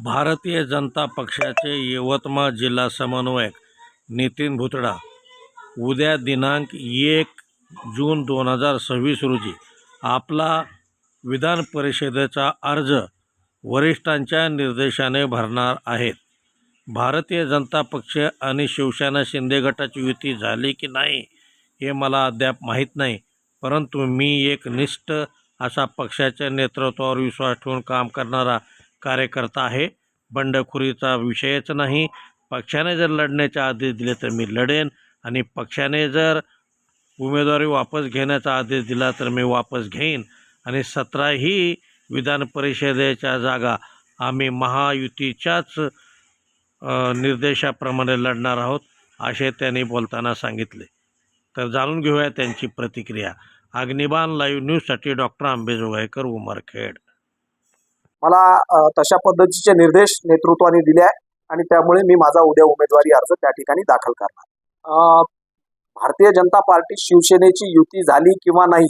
भारतीय जनता पक्षाचे यवतमाळ जिल्हा समन्वयक नितीन भुतडा उद्या दिनांक 1 जून 2026 रोजी आपला विधान परिषदेचा अर्ज वरिष्ठांच्या निर्देशाने भरणार आहेत. भारतीय जनता पक्ष आणि शिवसेना शिंदे गटाची युती झाली की नाही हे मला अद्याप माहीत नाही, परंतु मी एक निष्ठ असा पक्षाच्या नेतृत्वावर विश्वास ठेवून काम करणारा कार्यकर्ता आहे. बंडखोरीचा विषयच नाही. पक्षाने जर लढण्याचे आदेश दिले तर मी लढेन आणि पक्षाने जर उमेदवारी वापस घेण्याचा आदेश दिला तर मी वापस घेईन आणि 17ही विधान परिषदेच्या जागा आम्ही महायुतीच्याच निर्देशाप्रमाणे लढणार आहोत असे त्यांनी बोलताना सांगितले. तर जाणून घेऊया त्यांची प्रतिक्रिया. अग्निबाण लाईव्ह न्यूजसाठी डॉक्टर आंबेजोगाईकर, उमरखेड. मला तशा पद्धतीचे निर्देश नेतृत्वाने दिले आहे आणि त्यामुळे मी माझा उद्या उमेदवारी अर्ज त्या ठिकाणी दाखल करणार. भारतीय जनता पार्टी शिवसेनेची युती झाली किंवा नाही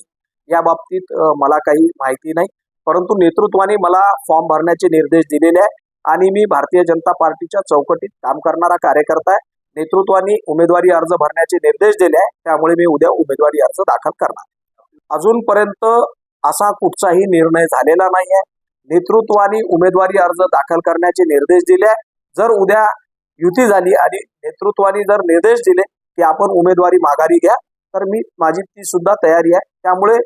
या बाबतीत मला काही माहिती नाही, परंतु नेतृत्वाने मला फॉर्म भरण्याचे निर्देश दिलेले आहे आणि मी भारतीय जनता पार्टीच्या चौकटीत काम करणारा कार्यकर्ता आहे. नेतृत्वाने उमेदवारी अर्ज भरण्याचे निर्देश दिले आहे, त्यामुळे मी उद्या उमेदवारी अर्ज दाखल करणार. अजूनपर्यंत असा कुठचाही निर्णय झालेला नाही आहे. नेतृत्वाने उमेदवारी अर्ज दाखल करण्याचे निर्देश दिले आहे. जर उद्या युती झाली आणि नेतृत्वाने जर निर्देश दिले की आपण उमेदवारी माघारी घ्या तर माझी ती सुद्धा तयारी आहे. त्यामुळे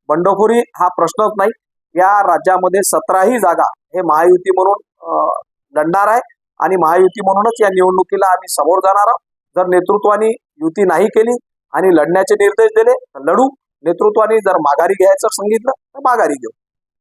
बंडखोरी हा प्रश्नच नाही. या राज्यामध्ये 17ही जागा हे महायुती म्हणून लढणार आहे आणि महायुती म्हणूनच या निवडणुकीला आम्ही समोर जाणार आहोत. जर नेतृत्वाने युती नाही केली आणि लढण्याचे निर्देश दिले तर लढू. नेतृत्वाने जर माघारी घ्यायचं सांगितलं तर माघारी घेऊ.